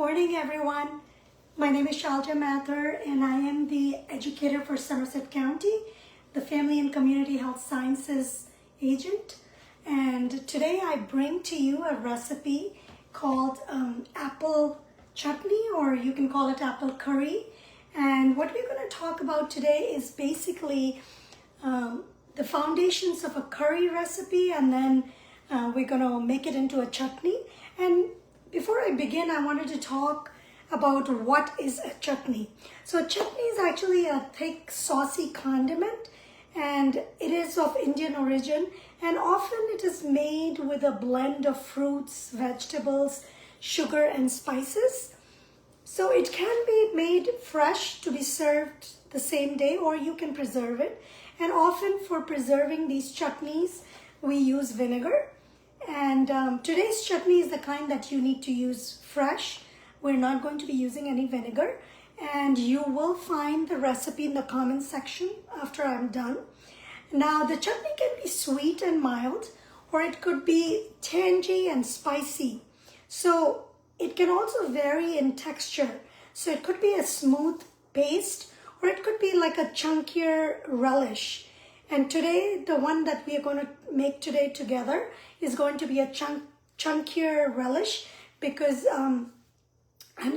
morning, everyone. My name is Shalja Mathur, and I am the educator for Somerset County, the Family and Community Health Sciences agent. And today I bring to you a recipe called apple chutney, or you can call it apple curry. And what we're going to talk about today is basically the foundations of a curry recipe, and then we're going to make it into a chutney. And before I begin, I wanted to talk about what is a chutney. So a chutney is actually a thick, saucy condiment, and it is of Indian origin, and often it is made with a blend of fruits, vegetables, sugar, and spices. So it can be made fresh to be served the same day, or you can preserve it. And often for preserving these chutneys, we use vinegar. And today's chutney is the kind that you need to use fresh. We're not going to be using any vinegar. And you will find the recipe in the comment section after I'm done. Now, the chutney can be sweet and mild, or it could be tangy and spicy. So it can also vary in texture. So it could be a smooth paste, or it could be like a chunkier relish. And today, the one that we are going to make today together is going to be a chunkier relish, because I'm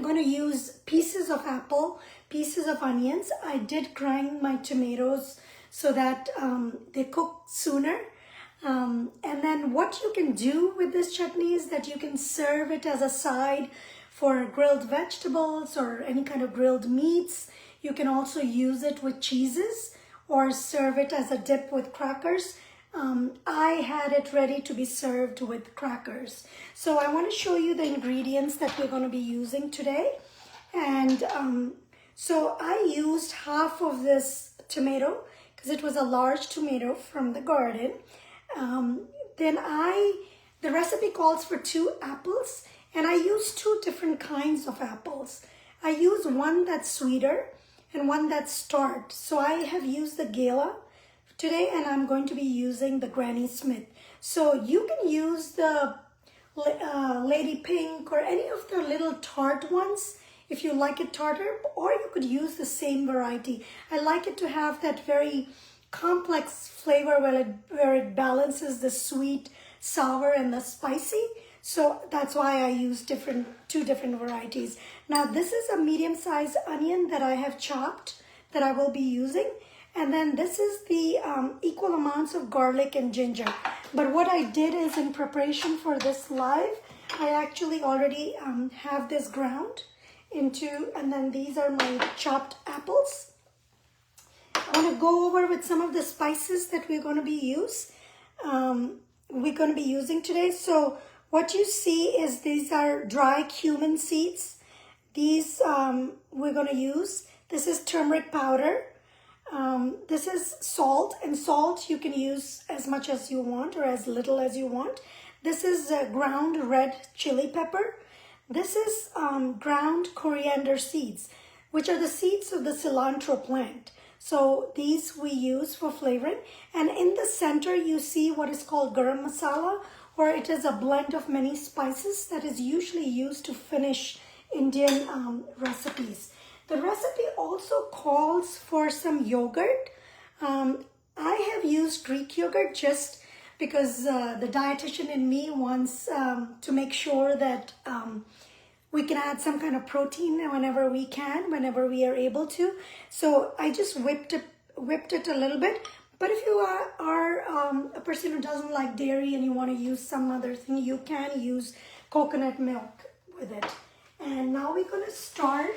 going to use pieces of apple, pieces of onions. I did grind my tomatoes so that they cook sooner. And then what you can do with this chutney is that you can serve it as a side for grilled vegetables or any kind of grilled meats. You can also use it with cheeses or serve it as a dip with crackers. I had it ready to be served with crackers. So I want to show you the ingredients that we're going to be using today. And so I used half of this tomato because it was a large tomato from the garden. The recipe calls for 2 apples, and I use 2 different kinds of apples. I use one that's sweeter and one that's tart. So I have used the Gala today, and I'm going to be using the Granny Smith. So you can use the Lady Pink or any of the little tart ones if you like it tartar, or you could use the same variety. I like it to have that very complex flavor where it balances the sweet, sour, and the spicy. So that's why I use 2 different varieties. Now this is a medium-sized onion that I have chopped that I will be using. And then this is the equal amounts of garlic and ginger. But what I did is, in preparation for this live, I actually already have this ground into, and then these are my chopped apples. I want to go over with some of the spices that we're going to be using today. So what you see is these are dry cumin seeds. These we're going to use. This is turmeric powder. This is salt, and salt you can use as much as you want or as little as you want. This is ground red chili pepper. This is ground coriander seeds, which are the seeds of the cilantro plant. So these we use for flavoring. And in the center you see what is called garam masala, or it is a blend of many spices that is usually used to finish Indian recipes. The recipe also calls for some yogurt. I have used Greek yogurt just because the dietitian in me wants to make sure that we can add some kind of protein whenever we can, whenever we are able to. So I just whipped it a little bit. But if you are a person who doesn't like dairy and you want to use some other thing, you can use coconut milk with it. And now we're going to start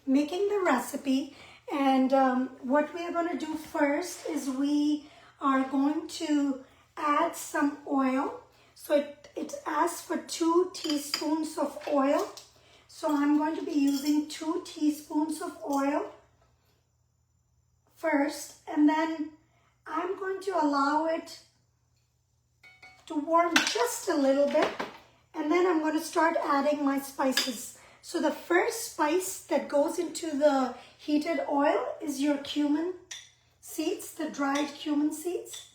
making the recipe. And what we are going to do first is we are going to add some oil. So it asks for 2 teaspoons of oil. So I'm going to be using 2 teaspoons of oil first, and then I'm going to allow it to warm just a little bit, and then I'm going to start adding my spices. So the first spice that goes into the heated oil is your cumin seeds, the dried cumin seeds.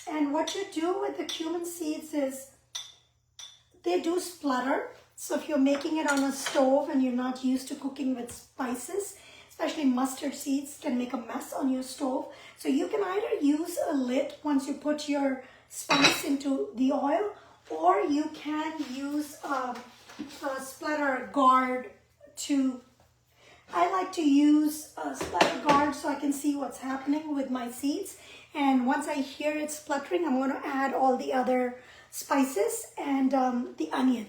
And what you do with the cumin seeds is they do splutter. So if you're making it on a stove and you're not used to cooking with spices, especially mustard seeds can make a mess on your stove. So you can either use a lid once you put your spice into the oil, or you can use a splatter guard to, I like to use a splatter guard so I can see what's happening with my seeds. And once I hear it spluttering, I'm going to add all the other spices and the onion.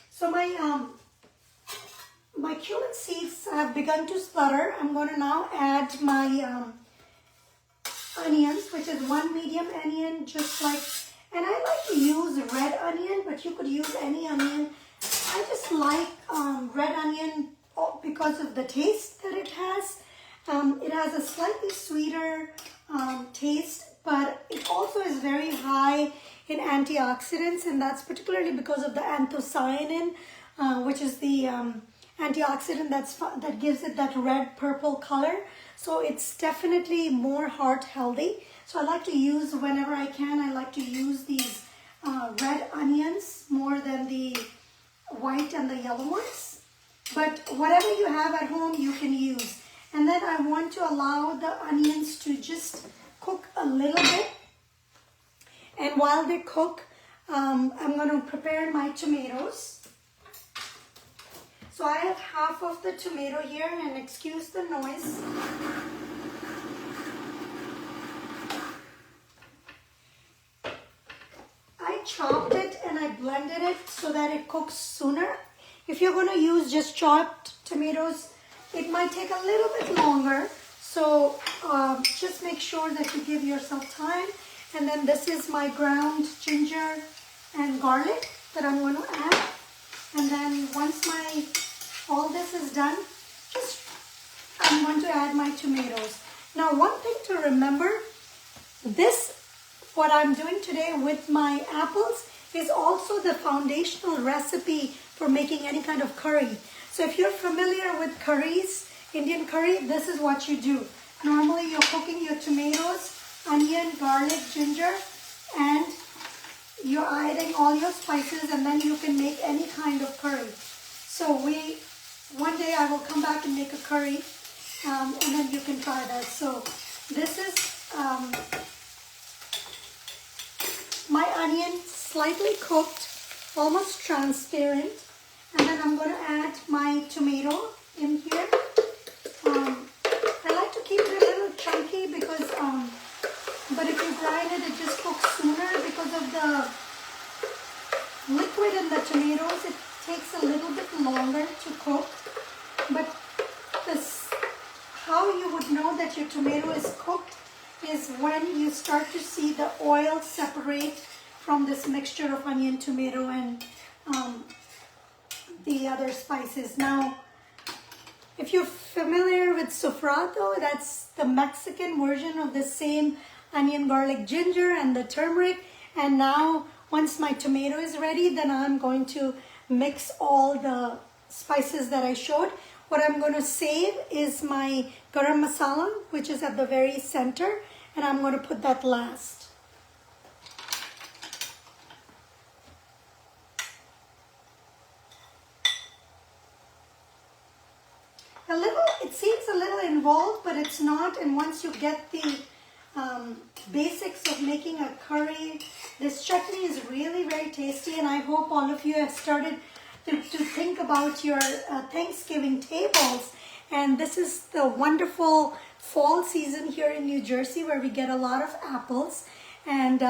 So my cumin seeds have begun to splutter. I'm going to now add my onions, which is 1 medium onion, just like, and I like to use red onion, but you could use any onion. I just like red onion because of the taste that it has. It has a slightly sweeter taste, but it also is very high in antioxidants, and that's particularly because of the anthocyanin, which is the antioxidant that gives it that red purple color. So it's definitely more heart healthy. So I like to use, whenever I can, I like to use these red onions more than the white and the yellow ones. But whatever you have at home, you can use. And then I want to allow the onions to just cook a little bit. And while they cook, I'm going to prepare my tomatoes. So I have half of the tomato here, and excuse the noise. I chopped it and I blended it so that it cooks sooner. If you're going to use just chopped tomatoes, it might take a little bit longer. So just make sure that you give yourself time. And then this is my ground ginger and garlic that I'm going to add. And then once all this is done, I'm going to add my tomatoes. Now, one thing to remember, what I'm doing today with my apples is also the foundational recipe for making any kind of curry. So if you're familiar with curries, Indian curry, this is what you do. Normally you're cooking your tomatoes, onion, garlic, ginger, and you're adding all your spices, and then you can make any kind of curry. So one day I will come back and make a curry, and then you can try that. So this is my onion, slightly cooked, almost transparent, and then I'm going to add my tomato in here. I like to keep it a little chunky because, but if you grind it, it just cooks sooner because of the liquid in the tomatoes. It takes a little bit longer to cook, but how you would know that your tomato is cooked is when you start to see the oil separate from this mixture of onion, tomato, and the other spices. Now, if you're familiar with sofrito, that's the Mexican version of the same onion, garlic, ginger, and the turmeric. And now, once my tomato is ready, then I'm going to mix all the spices that I showed. What I'm going to save is my garam masala, which is at the very center, and I'm going to put that last. It seems a little involved, but it's not. And once you get the basics of making a curry, this chutney is really very tasty, and I hope all of you have started to think about your Thanksgiving tables. And this is the wonderful fall season here in New Jersey where we get a lot of apples. And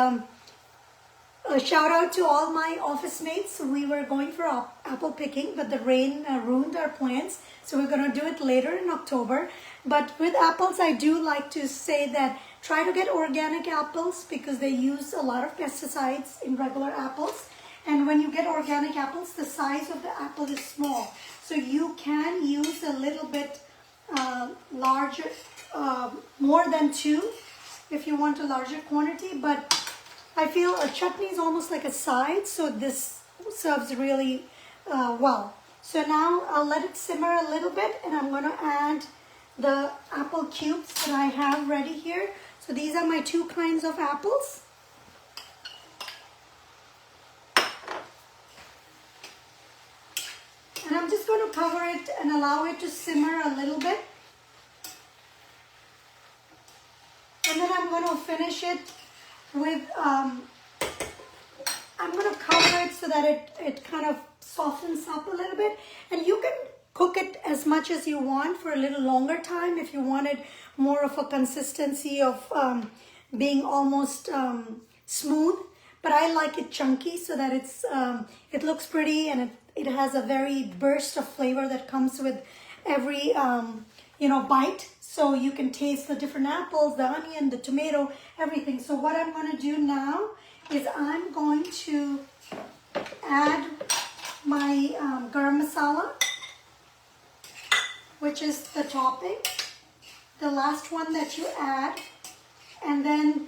a shout out to all my office mates. We were going for apple picking, but the rain ruined our plans. So we're going to do it later in October. But with apples, I do like to say that try to get organic apples because they use a lot of pesticides in regular apples. And when you get organic apples, the size of the apple is small. So you can use a little bit larger, more than 2 if you want a larger quantity. But I feel a chutney is almost like a side, so this serves really well. So now I'll let it simmer a little bit, and I'm going to add the apple cubes that I have ready here. So these are my 2 kinds of apples. And I'm just going to cover it and allow it to simmer a little bit. And then I'm going to finish it with, I'm going to cover it so that it kind of softens up a little bit. And you can cook it as much as you want for a little longer time if you wanted more of a consistency of being almost smooth. But I like it chunky so that it looks pretty, and it has a very burst of flavor that comes with every bite. So you can taste the different apples, the onion, the tomato, everything. So what I'm going to do now is I'm going to add my garam masala, which is the topping, the last one that you add. And then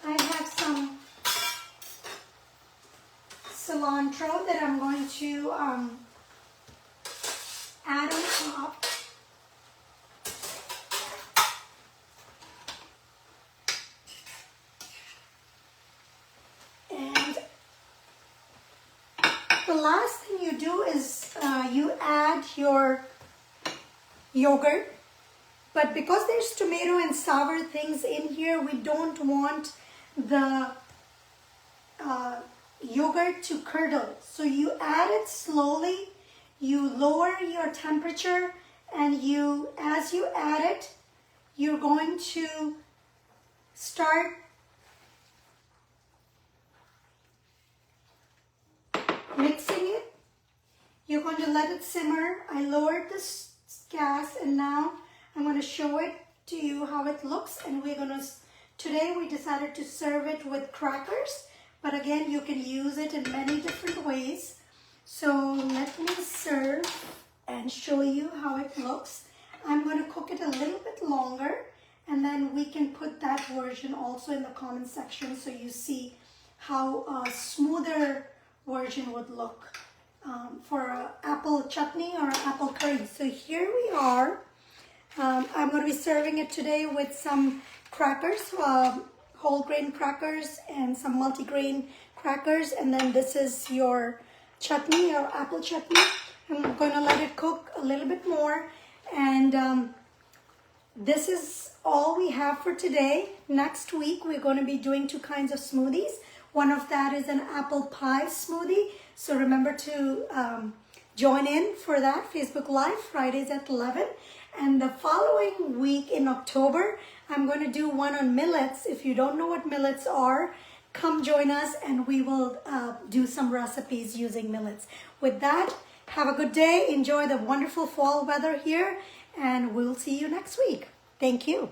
I have some cilantro that I'm going to add on top. And the last thing you do is you add your yogurt. But because there's tomato and sour things in here, we don't want the yogurt to curdle. So you add it slowly, you lower your temperature, and as you add it, you're going to start mixing it. You're going to let it simmer. I lowered this gas, and now I'm going to show it to you how it looks. And today we decided to serve it with crackers, but again, you can use it in many different ways. So let me serve and show you how it looks. I'm going to cook it a little bit longer, and then we can put that version also in the comment section so you see how a smoother version would look for apple chutney or apple curry. So here we are. I'm going to be serving it today with some crackers, whole grain crackers and some multigrain crackers. And then this is your chutney or apple chutney. I'm going to let it cook a little bit more. And this is all we have for today. Next week, we're going to be doing 2 kinds of smoothies. One of that is an apple pie smoothie. So remember to join in for that Facebook Live, Fridays at 11. And the following week in October, I'm going to do one on millets. If you don't know what millets are, come join us and we will do some recipes using millets. With that, have a good day. Enjoy the wonderful fall weather here, and we'll see you next week. Thank you.